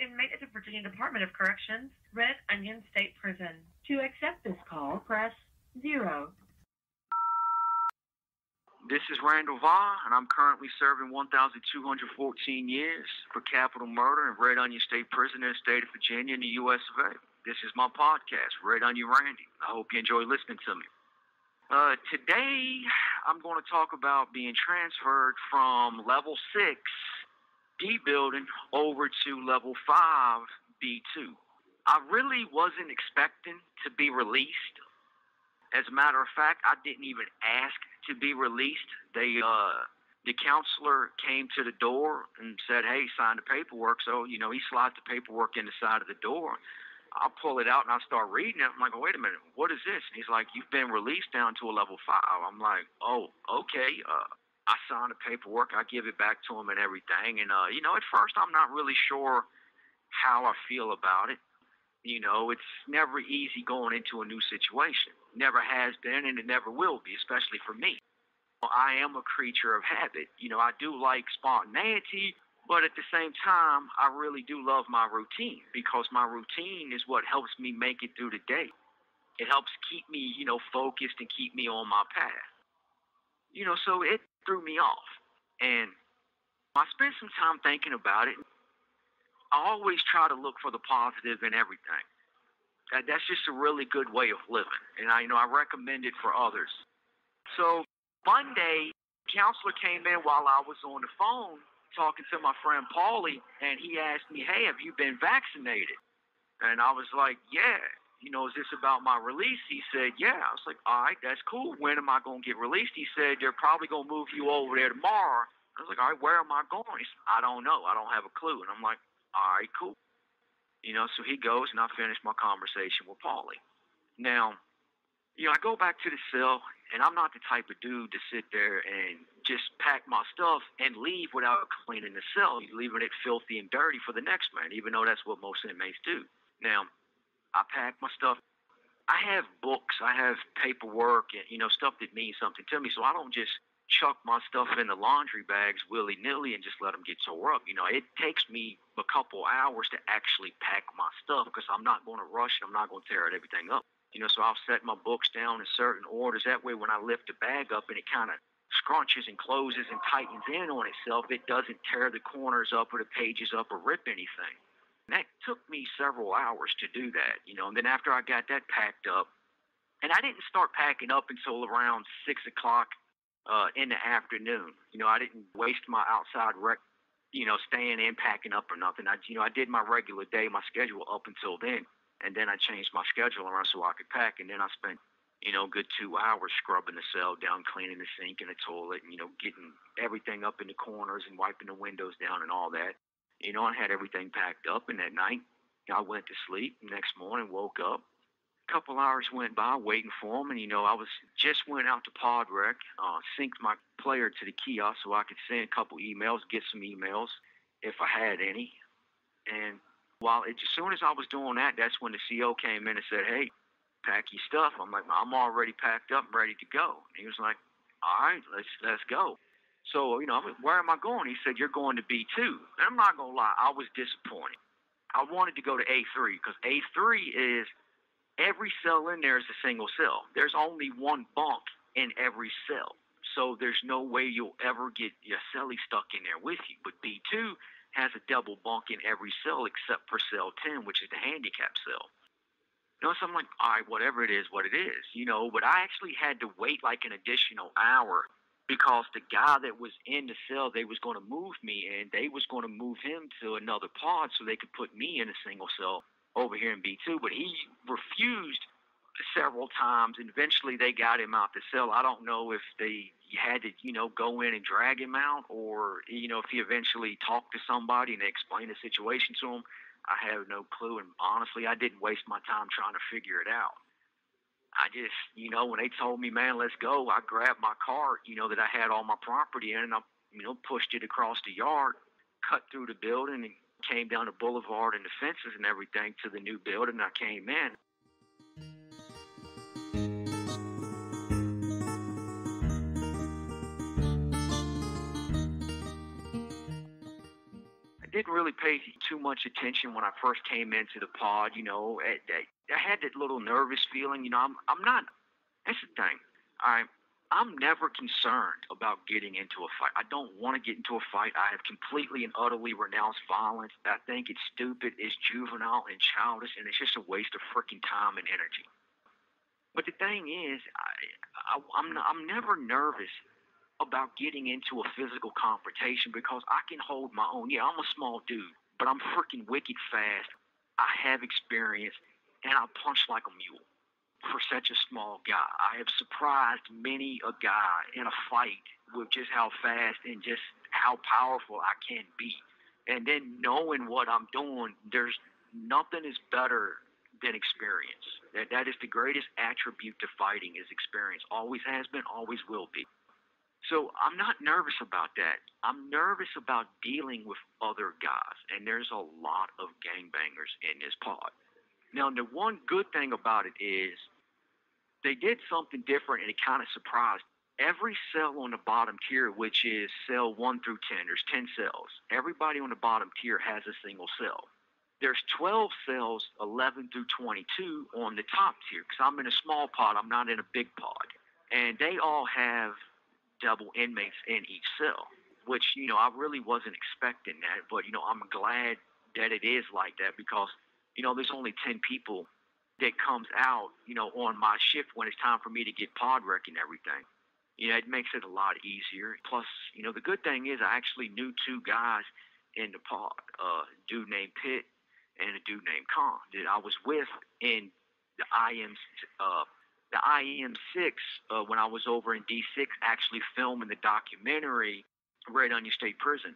inmate at the Virginia Department of Corrections, Red Onion State Prison. To accept this call, press 0. This is Randall Via, and I'm currently serving 1,214 years for capital murder in Red Onion State Prison in the state of Virginia in the U.S. of A. This is my podcast, Red Onion Randy. I hope you enjoy listening to me. Today, I'm going to talk about being transferred from level 6 D building over to level 5 B2. I really wasn't expecting to be released. As a matter of fact, I didn't even ask to be released. The counselor came to the door and said, "Hey, sign the paperwork." So, he slides the paperwork in the side of the door. I'll pull it out and I start reading it. I'm like, "Wait a minute, what is this?" And he's like, "You've been released down to a level 5. I'm like, "Oh, okay." I sign the paperwork. I give it back to him and everything. And, at first I'm not really sure how I feel about it. It's never easy going into a new situation. Never has been, and it never will be, especially for me. I am a creature of habit. I do like spontaneity, but at the same time, I really do love my routine, because my routine is what helps me make it through the day. It helps keep me, focused and keep me on my path. So it threw me off. And I spent some time thinking about it. I always try to look for the positive in everything. That's just a really good way of living. And I recommend it for others. So Monday, the counselor came in while I was on the phone talking to my friend Paulie, and he asked me, "Hey, have you been vaccinated?" And I was like, "Yeah." "Is this about my release?" He said, "Yeah." I was like, "All right, that's cool. When am I going to get released?" He said, "They're probably going to move you over there tomorrow." I was like, "All right, where am I going?" He said, "I don't know. I don't have a clue." And I'm like, "All right, cool." So he goes, and I finish my conversation with Paulie. Now, I go back to the cell, and I'm not the type of dude to sit there and just pack my stuff and leave without cleaning the cell, leaving it filthy and dirty for the next man, even though that's what most inmates do. Now, I pack my stuff. I have books, I have paperwork, and, stuff that means something to me, so I don't just chuck my stuff in the laundry bags willy-nilly and just let them get tore up. It takes me a couple hours to actually pack my stuff, because I'm not going to rush and I'm not going to tear everything up. So I'll set my books down in certain orders. That way, when I lift the bag up and it kind of scrunches and closes and tightens in on itself, it doesn't tear the corners up or the pages up or rip anything. And that took me several hours to do that, and then after I got that packed up, and I didn't start packing up until around 6 o'clock in the afternoon. I didn't waste my outside staying in, packing up or nothing. I did my regular day, my schedule up until then, and then I changed my schedule around so I could pack, and then I spent, good 2 hours scrubbing the cell down, cleaning the sink and the toilet, and, getting everything up in the corners and wiping the windows down and all that. I had everything packed up, and that night I went to sleep. Next morning, woke up. A couple hours went by waiting for him, and I just went out to Pod Rec, synced my player to the kiosk so I could send a couple emails, get some emails if I had any. And as soon as I was doing that, that's when the CO came in and said, "Hey, pack your stuff." I'm like, "I'm already packed up and ready to go." And he was like, "All right, let's go." So, I'm like, "Where am I going?" He said, "You're going to B2. And I'm not going to lie, I was disappointed. I wanted to go to A3, because A3 is every cell in there is a single cell. There's only one bunk in every cell. So there's no way you'll ever get your cellie stuck in there with you. But B2 has a double bunk in every cell except for cell 10, which is the handicap cell. So I'm like, all right, whatever it is, what it is. But I actually had to wait like an additional hour, because the guy that was in the cell they was going to move me in, they was going to move him to another pod so they could put me in a single cell over here in B2, but he refused several times, and eventually they got him out the cell. I don't know if they had to, go in and drag him out, or, if he eventually talked to somebody and they explained the situation to him. I have no clue, and honestly, I didn't waste my time trying to figure it out. I just, when they told me, "Man, let's go," I grabbed my cart, that I had all my property in, and I, pushed it across the yard, cut through the building, and came down the boulevard and the fences and everything to the new building. I came in. didn't really pay too much attention when I first came into the pod. I had that little nervous feeling. I'm not. That's the thing. I'm never concerned about getting into a fight. I don't want to get into a fight. I have completely and utterly renounced violence. I think it's stupid, it's juvenile and childish, and it's just a waste of freaking time and energy. But the thing is, I'm never nervous about getting into a physical confrontation because I can hold my own. Yeah, I'm a small dude, but I'm freaking wicked fast. I have experience, and I punch like a mule. For such a small guy, I have surprised many a guy in a fight with just how fast and just how powerful I can be. And then knowing what I'm doing, there's nothing is better than experience. That is the greatest attribute to fighting is experience. Always has been, always will be. So I'm not nervous about that. I'm nervous about dealing with other guys, and there's a lot of gangbangers in this pod. Now, the one good thing about it is they did something different, and it kind of surprised. Every cell on the bottom tier, which is cell 1 through 10, there's 10 cells. Everybody on the bottom tier has a single cell. There's 12 cells, 11 through 22, on the top tier, because I'm in a small pod. I'm not in a big pod. And they all have double inmates in each cell, which, I really wasn't expecting that. But, I'm glad that it is like that because, there's only 10 people that comes out, on my shift when it's time for me to get pod rec and everything. It makes it a lot easier. Plus, the good thing is I actually knew 2 guys in the pod, a dude named Pitt and a dude named Khan that I was with in the IM6 when I was over in D6 actually filming the documentary Red Onion State Prison.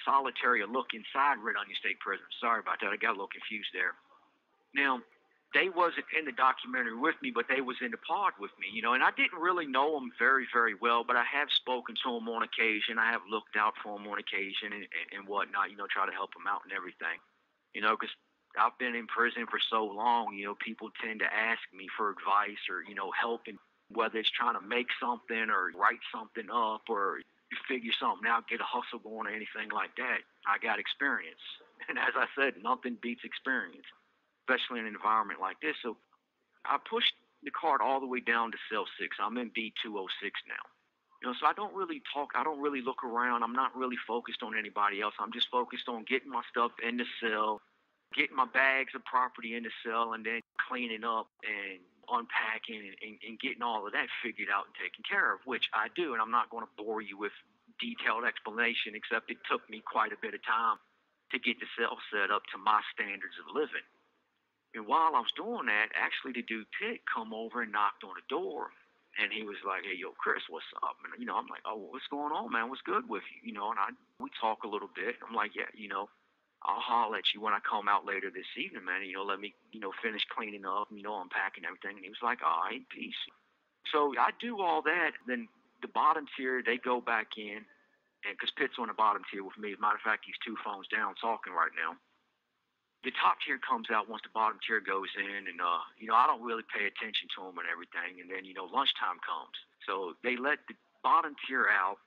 Solitary, a look inside Red Onion State Prison. Sorry about that. I got a little confused there. Now, they wasn't in the documentary with me, but they was in the pod with me, and I didn't really know them very, very well, but I have spoken to them on occasion. I have looked out for them on occasion and whatnot, try to help them out and everything, because I've been in prison for so long, people tend to ask me for advice or, help, in whether it's trying to make something or write something up or figure something out, get a hustle going or anything like that. I got experience. And as I said, nothing beats experience, especially in an environment like this. So I pushed the card all the way down to cell 6. I'm in B206 now. So I don't really talk. I don't really look around. I'm not really focused on anybody else. I'm just focused on getting my stuff in the cell, getting my bags of property in the cell, and then cleaning up and unpacking and getting all of that figured out and taken care of, which I do. And I'm not going to bore you with detailed explanation, except it took me quite a bit of time to get the cell set up to my standards of living. And while I was doing that, actually the dude Pitt come over and knocked on the door. And he was like, "Hey, yo, Chris, what's up?" And, I'm like, "Oh, what's going on, man? What's good with you?" And we talk a little bit. I'm like, "Yeah, I'll holler at you when I come out later this evening, man. Let me, finish cleaning up, unpacking everything." And he was like, "All right, peace." So I do all that. Then the bottom tier, they go back in. And because Pitt's on the bottom tier with me. As a matter of fact, he's 2 phones down talking right now. The top tier comes out once the bottom tier goes in, and I don't really pay attention to them and everything. And then lunchtime comes, so they let the bottom tier out,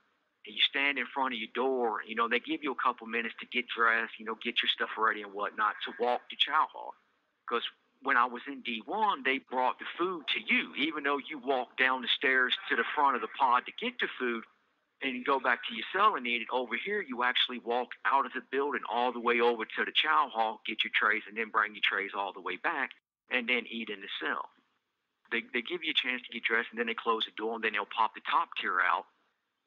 and you stand in front of your door. They give you a couple minutes to get dressed, get your stuff ready and whatnot to walk to chow hall. Because when I was in D1, they brought the food to you, even though you walk down the stairs to the front of the pod to get the food. And you go back to your cell and eat it. Over here, you actually walk out of the building all the way over to the chow hall, get your trays, and then bring your trays all the way back, and then eat in the cell. They give you a chance to get dressed, and then they close the door, and then they'll pop the top tier out,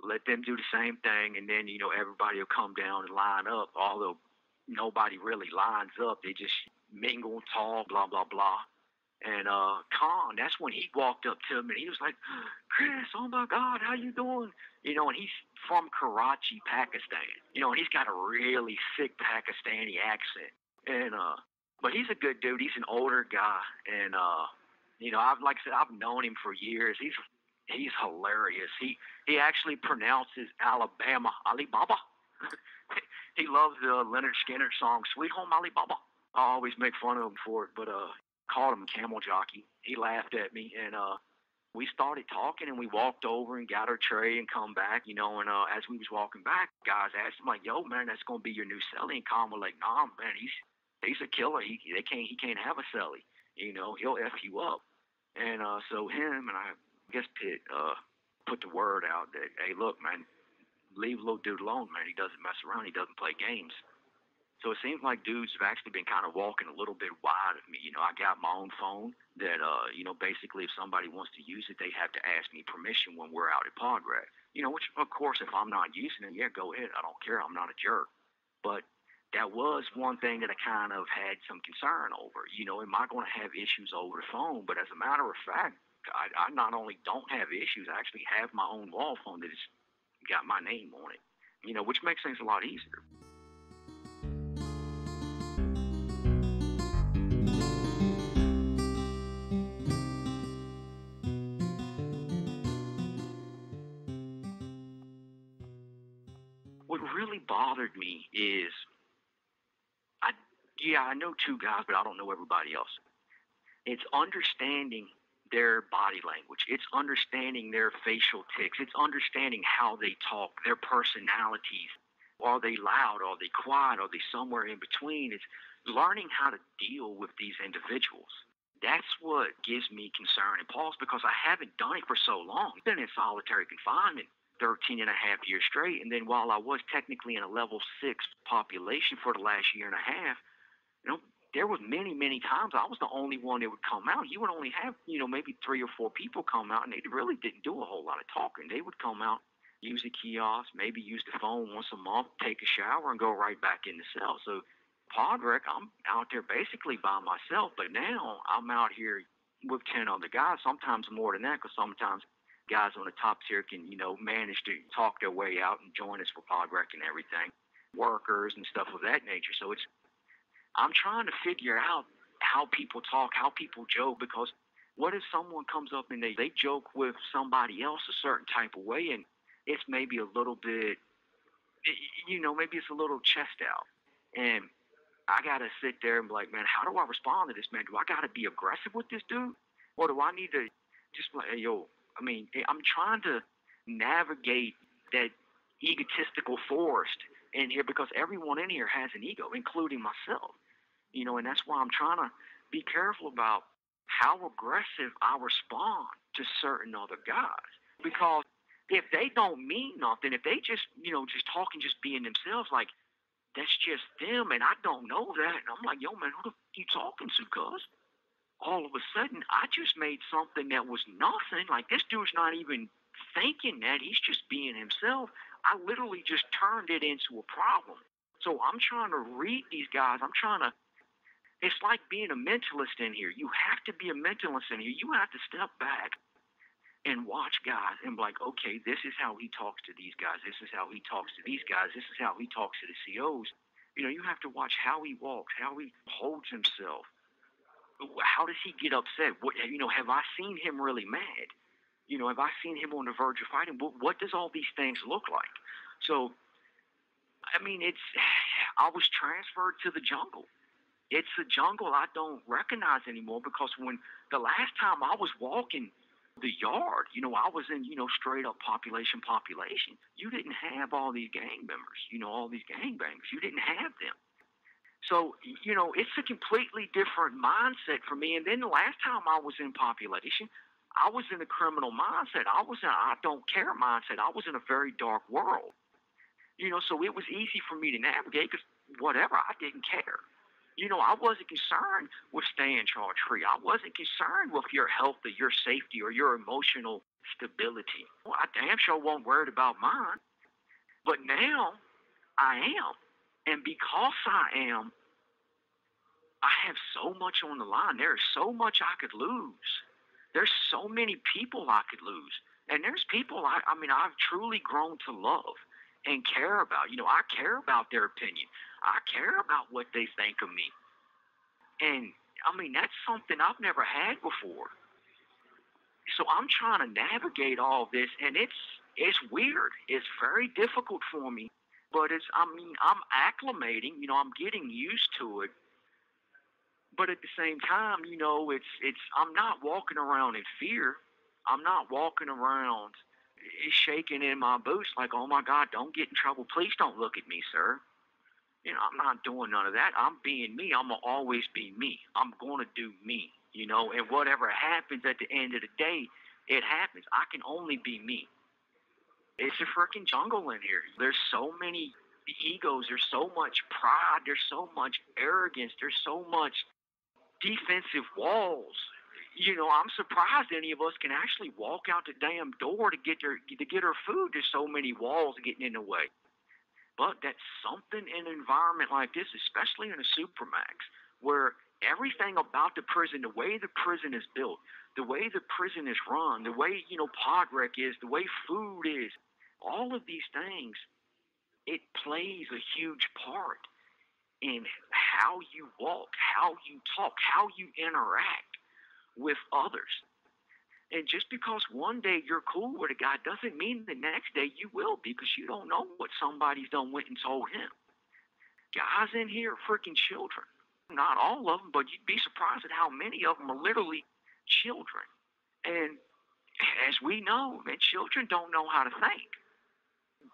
let them do the same thing, and then, everybody will come down and line up, although nobody really lines up. They just mingle, talk, blah, blah, blah. And Khan, that's when he walked up to me, and he was like, "Chris, oh my God, how you doing?" And he's from Karachi, Pakistan. And he's got a really thick Pakistani accent. And but he's a good dude. He's an older guy, and I've known him for years. He's hilarious. He actually pronounces Alabama Alibaba. He loves the Leonard Skinner song "Sweet Home Alibaba." I always make fun of him for it, but called him Camel Jockey. He laughed at me, and We started talking and we walked over and got our tray and come back, and as we was walking back, guys asked him like, "Yo, man, that's gonna be your new celly." And Khan was like, "Nah, man, he's a killer. He can't have a celly. He'll F you up." And so him and I guess Pitt put the word out that, "Hey, look, man, leave little dude alone, man. He doesn't mess around. He doesn't play games." So it seems like dudes have actually been kind of walking a little bit wide of me. I got my own phone that, basically if somebody wants to use it, they have to ask me permission when we're out at Podgrad. Which, of course, if I'm not using it, yeah, go ahead. I don't care. I'm not a jerk. But that was one thing that I kind of had some concern over. Am I going to have issues over the phone? But as a matter of fact, I not only don't have issues, I actually have my own wall phone that has got my name on it, which makes things a lot easier. What really bothered me is, I know two guys, but I don't know everybody else. It's understanding their body language. It's understanding their facial tics. It's understanding how they talk, their personalities. Are they loud? Are they quiet? Are they somewhere in between? It's learning how to deal with these individuals. That's what gives me concern and pause, because I haven't done it for so long. I've been in solitary confinement 13 and a half years straight. And then while I was technically in a level 6 population for the last year and a half, there was many, many times I was the only one that would come out. You would only have, maybe 3 or 4 people come out, and they really didn't do a whole lot of talking. They would come out, use the kiosk, maybe use the phone once a month, take a shower, and go right back in the cell. So Podrek, I'm out there basically by myself, but now I'm out here with 10 other guys, sometimes more than that, because sometimes guys on the top tier can, manage to talk their way out and join us for Podrek and everything, workers and stuff of that nature. So I'm trying to figure out how people talk, how people joke, because what if someone comes up and they joke with somebody else a certain type of way, and it's maybe a little bit, maybe it's a little chest out, and I got to sit there and be like, man, how do I respond to this, man? Do I got to be aggressive with this dude? Or do I need to just like, hey, I'm trying to navigate that egotistical forest in here, because everyone in here has an ego, including myself. And that's why I'm trying to be careful about how aggressive I respond to certain other guys. Because if they don't mean nothing, if they just, just talking, just being themselves, like, that's just them, and I don't know that. And I'm like, yo, man, who the f*** you talking to, cuz? All of a sudden, I just made something that was nothing. Like, this dude's not even thinking that. He's just being himself. I literally just turned it into a problem. So I'm trying to read these guys. It's like being a mentalist in here. You have to be a mentalist in here. You have to step back and watch guys and be like, okay, this is how he talks to these guys. This is how he talks to these guys. This is how he talks to the COs. You have to watch how he walks, how he holds himself. How does he get upset? Have I seen him really mad? Have I seen him on the verge of fighting? What does all these things look like? So, I was transferred to the jungle. It's a jungle I don't recognize anymore, because when the last time I was walking the yard, I was in, straight up population. You didn't have all these gang members, all these gangbangers. You didn't have them. So, it's a completely different mindset for me. And then the last time I was in population, I was in a criminal mindset. I was in a I don't care mindset. I was in a very dark world. So it was easy for me to navigate, because whatever, I didn't care. I wasn't concerned with staying charge-free. I wasn't concerned with your health or your safety or your emotional stability. Well, I damn sure wasn't worried about mine. But now I am. And because I am, I have so much on the line. There is so much I could lose. There's so many people I could lose. And there's people I've truly grown to love and care about. I care about their opinion. I care about what they think of me. And, that's something I've never had before. So I'm trying to navigate all this, and it's weird. It's very difficult for me. But I'm acclimating, I'm getting used to it. But at the same time, I'm not walking around in fear. I'm not walking around shaking in my boots like, oh my God, don't get in trouble. Please don't look at me, sir. I'm not doing none of that. I'm being me. I'm going to always be me. I'm going to do me, and whatever happens at the end of the day, it happens. I can only be me. It's a freaking jungle in here. There's so many egos. There's so much pride. There's so much arrogance. There's so much defensive walls. I'm surprised any of us can actually walk out the damn door to get her food. There's so many walls getting in the way. But that's something in an environment like this, especially in a supermax, where everything about the prison, the way the prison is built, the way the prison is run, the way, pod rec is, the way food is, all of these things, it plays a huge part in how you walk, how you talk, how you interact with others. And just because one day you're cool with a guy doesn't mean the next day you will be, because you don't know what somebody's done went and told him. Guys in here are freaking children. Not all of them, but you'd be surprised at how many of them are literally children. And as we know, man, children don't know how to think.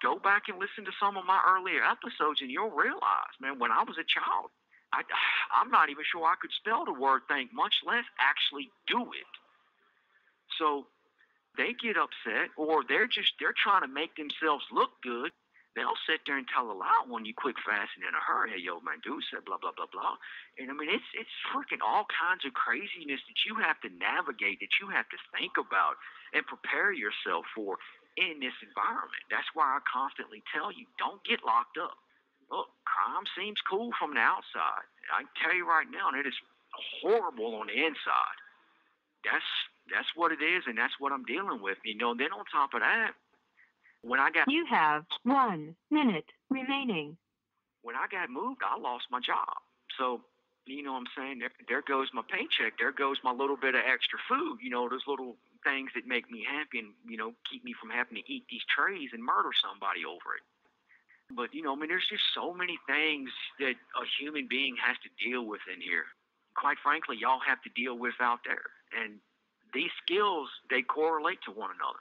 Go back and listen to some of my earlier episodes and you'll realize, man, when I was a child, I'm not even sure I could spell the word think, much less actually do it. So they get upset, or they're trying to make themselves look good. They'll sit there and tell a lie when you quick, fast, and in a hurry. Hey, yo, man, dude said blah, blah, blah, blah. And I mean, it's freaking all kinds of craziness that you have to navigate, that you have to think about and prepare yourself for in this environment. That's why I constantly tell you, don't get locked up. Look, crime seems cool from the outside. I can tell you right now, it is horrible on the inside. That's what it is, and that's what I'm dealing with. Then on top of that, You have 1 minute remaining. When I got moved, I lost my job. So, what I'm saying? There goes my paycheck. There goes my little bit of extra food. Those little things that make me happy and, keep me from having to eat these trays and murder somebody over it. But, there's just so many things that a human being has to deal with in here. Quite frankly, y'all have to deal with out there. And these skills, they correlate to one another.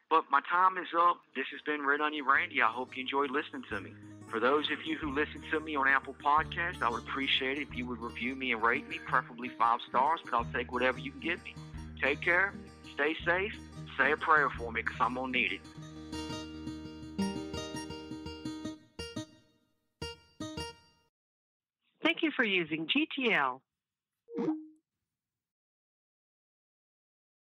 But my time is up. This has been Red Onion Randy. I hope you enjoyed listening to me. For those of you who listen to me on Apple Podcasts, I would appreciate it if you would review me and rate me, preferably 5 stars, but I'll take whatever you can give me. Take care. Stay safe. Say a prayer for me, because I'm going to need it. Thank you for using GTL.